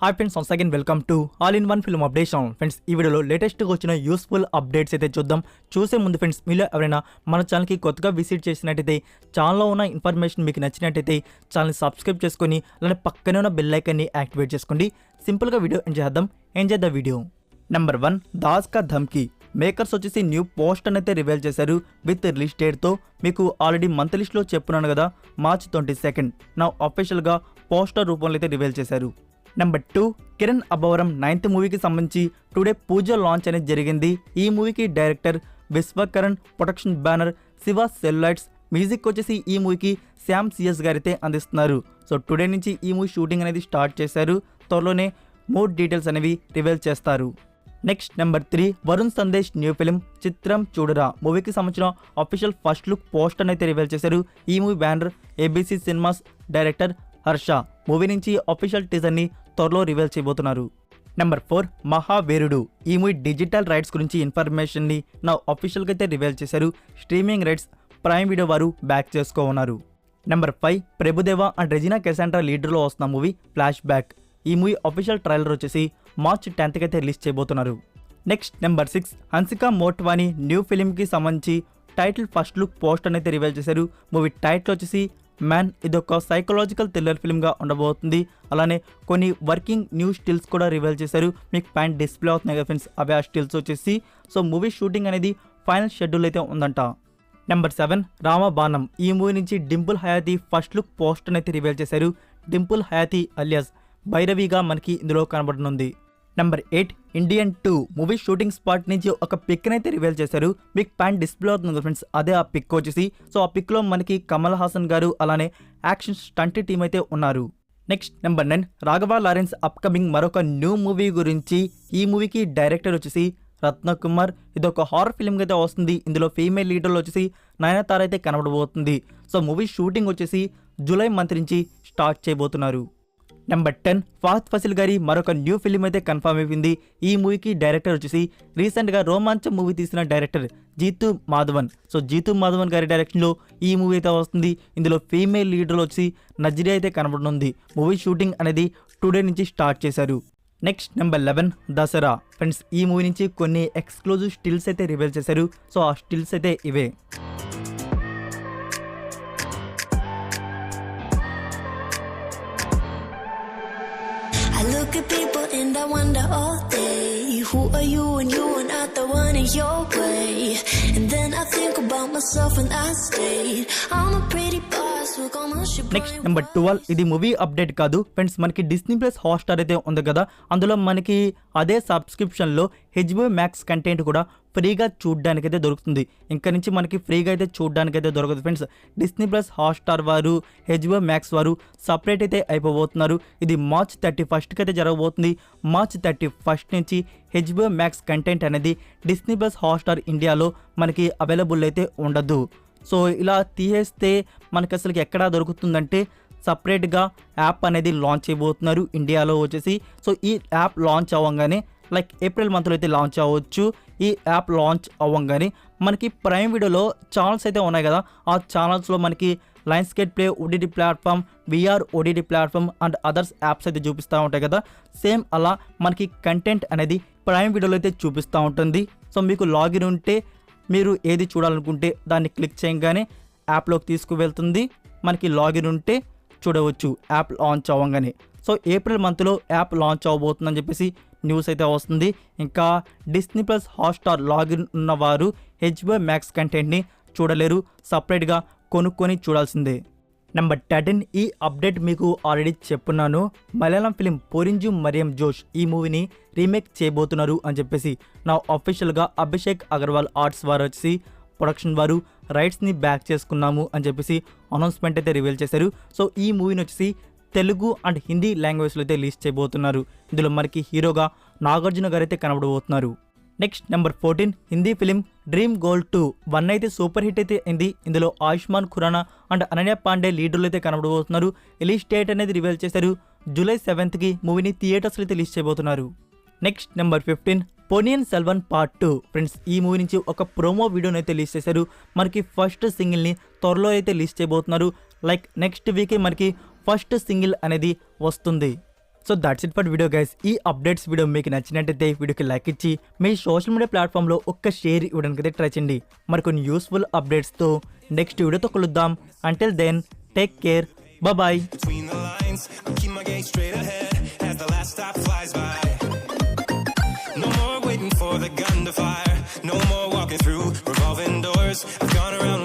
Hi friends, once again welcome to all in one film updation. Friends, ఈ వీడియోలో లేటెస్ట్గా వచ్చిన యూస్ఫుల్ అప్డేట్స్ అయితే చూద్దాం. చూసే ముందు ఫ్రెండ్స్, మీలో ఎవరైనా మన ఛానల్కి కొత్తగా విజిట్ చేసినట్టయితే, ఛానల్లో ఉన్న ఇన్ఫర్మేషన్ మీకు నచ్చినట్టయితే ఛానల్ని సబ్స్క్రైబ్ చేసుకొని అలానే పక్కనే ఉన్న బెల్ ఐకాన్ని యాక్టివేట్ చేసుకోండి. సింపుల్గా video enjoy the video. Number 1, Das కా ధమ్కీ. మేకర్స్ వచ్చేసి న్యూ పోస్టర్ అయితే రివీల్ చేశారు విత్ రిలీజ్ డేట్తో. మీకు ఆల్రెడీ మంత్ లిస్ట్లో చెప్పున్నాను కదా, March 22. నా అఫీషియల్గా పోస్టర్ రూపంలో అయితే రివీల్ చేశారు. నెంబర్ 2, కిరణ్ అబ్బవరం 9th మూవీకి సంబంధించి టుడే పూజ లాంచ్ అనేది జరిగింది. ఈ మూవీకి director Vishwakaran, production banner Shiva celluloids, music వచ్చేసి ఈ మూవీకి శ్యామ్ సిఎస్ గారైతే అందిస్తున్నారు. సో టుడే నుంచి ఈ మూవీ షూటింగ్ అనేది స్టార్ట్ చేశారు. త్వరలోనే మోర్ డీటెయిల్స్ అనేవి రివీల్ చేస్తారు. Next number 3, Varun Sandesh new film చిత్రం చూడరా మూవీకి సంబంధించిన అఫీషియల్ ఫస్ట్ లుక్ పోస్టర్ అయితే రివీల్ చేశారు. ఈ movie banner ABC cinemas, director Harsha. Movie నుంచి అఫీషియల్ టీజర్ని త్వరలో రివీల్ చేయబోతున్నారు. నెంబర్ 4, మహావీరుడు. ఈ మూవీ డిజిటల్ రైట్స్ గురించి ఇన్ఫర్మేషన్ని నా అఫీషియల్గా అయితే రివీల్ చేశారు. స్ట్రీమింగ్ రైట్స్ ప్రైమ్ వీడియో వారు బ్యాక్ చేసుకోనున్నారు. నెంబర్ 5, ప్రభుదేవ అండ్ రెజినా కెసాండ్రా లీడర్లో వస్తున్న మూవీ ఫ్లాష్ బ్యాక్. ఈ మూవీ అఫీషియల్ ట్రైలర్ వచ్చేసి March 10th అయితే రిలీజ్ చేయబోతున్నారు. Next number 6, Hansika Motwani new ఫిలింకి సంబంధించి టైటిల్ ఫస్ట్ లుక్ పోస్టర్ అయితే రివీల్ చేశారు. మూవీ టైటిల్ వచ్చేసి మ్యాన్. ఇది ఒక సైకలాజికల్ థ్రిల్లర్ ఫిల్మ్గా ఉండబోతుంది. అలానే కొన్ని వర్కింగ్ న్యూ స్టిల్స్ కూడా రివీల్ చేశారు. మీకు పైన డిస్ప్లే అవుతున్నాయి కదా ఫ్రెండ్స్, అవే ఆ స్టిల్స్ వచ్చేసి. సో మూవీ షూటింగ్ అనేది ఫైనల్ షెడ్యూల్ అయితే ఉందంట. నెంబర్ 7, రామబాణం. ఈ మూవీ నుంచి Dimple Hayathi first look poster అయితే రివీల్ చేశారు. డింపుల్ హయాతి అలియాస్ భైరవిగా మనకి ఇందులో కనబడనుంది. Number 8, Indian 2 movie shooting spot నుంచి ఒక పిక్ అయితే రివీల్ చేశారు. మీకు పైన డిస్ప్లే అవుతుంది ఫ్రెండ్స్, అదే ఆ పిక్ వచ్చేసి. సో ఆ పిక్లో మనకి కమల్ హాసన్ గారు అలానే యాక్షన్ స్టంట్ టీం అయితే ఉన్నారు. Next number 9, Raghava Lawrence upcoming మరొక న్యూ మూవీ గురించి. ఈ మూవీకి డైరెక్టర్ వచ్చేసి రత్నకుమార్. ఇది ఒక హారర్ ఫిల్మ్ అయితే వస్తుంది. ఇందులో ఫీమేల్ లీడర్లో వచ్చేసి నయనతార అయితే కనబడబోతుంది. సో మూవీ షూటింగ్ వచ్చేసి జూలై మంత్ నుంచి స్టార్ట్ చేయబోతున్నారు. నెంబర్ 10, ఫహద్ ఫసిల్ గారి మరొక న్యూ ఫిల్మ్ అయితే కన్ఫర్మ్ అయిపోయింది. ఈ మూవీకి డైరెక్టర్ వచ్చేసి రీసెంట్గా రోమాంచం మూవీ తీసిన డైరెక్టర్ జీతు మాధవన్. సో జీతు మాధవన్ గారి డైరెక్షన్లో ఈ మూవీ అయితే వస్తుంది. ఇందులో ఫీమేల్ లీడర్లో వచ్చి నజ్రియా అయితే కనబడనుంది. మూవీ షూటింగ్ అనేది టుడే నుంచి స్టార్ట్ చేశారు. Next number 11, Dasara. ఫ్రెండ్స్, ఈ మూవీ నుంచి కొన్ని ఎక్స్క్లూజివ్ స్టిల్స్ అయితే రివీల్ చేశారు. సో ఆ స్టిల్స్ అయితే ఇవే. I look at people and I wonder all day, who are you and you are not the one in your way. And then I think about myself and I stayed. I'm a pretty boss, look on my ship. Next number 12, ఇది movie update కాదు friends. మనకి Disney+ Hotstar అయితే ఉంది కదా, అందులో మనకి అదే సబ్స్క్రిప్షన్లో HBO Max content కూడా ఫ్రీగా చూడడానికైతే దొరుకుతుంది. ఇంకా నుంచి మనకి ఫ్రీగా అయితే చూడడానికైతే దొరకదు ఫ్రెండ్స్. Disney+ హాట్‌స్టార్ వారు HBO Max వారు సపరేట్ అయితే అయిపోబోతున్నారు. ఇది March 31కి అయితే జరగబోతుంది. March 31 నుంచి HBO Max కంటెంట్ అనేది Disney+ హాట్‌స్టార్ ఇండియాలో మనకి అవైలబుల్ అయితే ఉండదు. సో ఇలా తీసేస్తే మనకి అసలు ఎక్కడా దొరుకుతుందంటే సపరేట్గా యాప్ అనేది లాంచ్ చేయబోతున్నారు ఇండియాలో వచ్చేసి. సో ఈ యాప్ లాంచ్ అవ్వగానే లైక్ ఏప్రిల్ మంత్లో అయితే లాంచ్ అవ్వచ్చు. ఈ యాప్ లాంచ్ అవ్వగానే మనకి ప్రైమ్ వీడియోలో ఛానల్స్ అయితే ఉన్నాయి కదా, ఆ ఛానల్స్లో మనకి Lionsgate play OTT platform, VR OTT platform and others apps అయితే చూపిస్తూ ఉంటాయి కదా. సేమ్ అలా మనకి కంటెంట్ అనేది ప్రైమ్ వీడియోలో అయితే చూపిస్తూ ఉంటుంది. సో మీకు లాగిన్ ఉంటే మీరు ఏది చూడాలనుకుంటే దాన్ని క్లిక్ చేయగానే యాప్లోకి తీసుకువెళ్తుంది. మనకి లాగిన్ ఉంటే చూడవచ్చు యాప్ లాంచ్ అవ్వగానే. సో ఏప్రిల్ మంత్లో యాప్ లాంచ్ అవ్వబోతుందని చెప్పేసి న్యూస్ అయితే వస్తుంది. ఇంకా Disney+ హాట్‌స్టార్ లాగిన్ ఉన్నవారు HBO Max కంటెంట్ని చూడలేరు, సపరేట్గా కొనుక్కొని చూడాల్సిందే. నెంబర్ 13, ఈ అప్డేట్ మీకు ఆల్రెడీ చెప్పున్నాను. మలయాళం ఫిలిం పోరింజు మరియం జోష్ ఈ మూవీని రీమేక్ చేయబోతున్నారు అని చెప్పేసి నా అఫీషియల్గా అభిషేక్ అగర్వాల్ ఆర్ట్స్ వారు వచ్చి ప్రొడక్షన్ వారు రైట్స్ని బ్యాక్ చేసుకున్నాము అని చెప్పేసి అనౌన్స్మెంట్ అయితే రివీల్ చేశారు. సో ఈ మూవీని వచ్చేసి తెలుగు అండ్ హిందీ లాంగ్వేజ్లో అయితే రిలీజ్ చేయబోతున్నారు. ఇందులో మనకి హీరోగా నాగార్జున గారు అయితే కనబడబోతున్నారు. Next number 14, Hindi film dream girl 2 1 అయితే సూపర్ హిట్ అయితే అయింది. ఇందులో ఆయుష్మాన్ ఖురానా అండ్ అనన్య పాండే లీడర్లు అయితే కనబడబోతున్నారు. రిలీజ్ డేట్ అనేది రివీల్ చేశారు. July 7కి మూవీని థియేటర్స్లో అయితే రిలీజ్ చేయబోతున్నారు. Next number 15, Ponniyin Selvan part 2. Friends, ఈ మూవీ నుంచి ఒక ప్రోమో వీడియోని అయితే రిలీజ్ చేశారు. మనకి ఫస్ట్ సింగిల్ని త్వరలో అయితే రిలీజ్ చేయబోతున్నారు. లైక్ నెక్స్ట్ వీకే మనకి ఫస్ట్ సింగిల్ అనేది వస్తుంది. So that's it for video guys. ఈ అప్డేట్స్ వీడియో మీకు నచ్చినట్టయితే వీడియోకి లైక్ ఇచ్చి మీ సోషల్ మీడియా ప్లాట్ఫామ్లో ఒక్క షేర్ ఇవ్వడానికి అయితే ట్రై చేయండి. మరికొన్ని యూస్ఫుల్ అప్డేట్స్తో నెక్స్ట్ వీడియోతో కలుద్దాం. Until then take care, bye. Between the lines, I keep my gaze straight ahead as the last stop flies by. No more waiting for the gun to fire, no more walking through revolving doors. I've gone around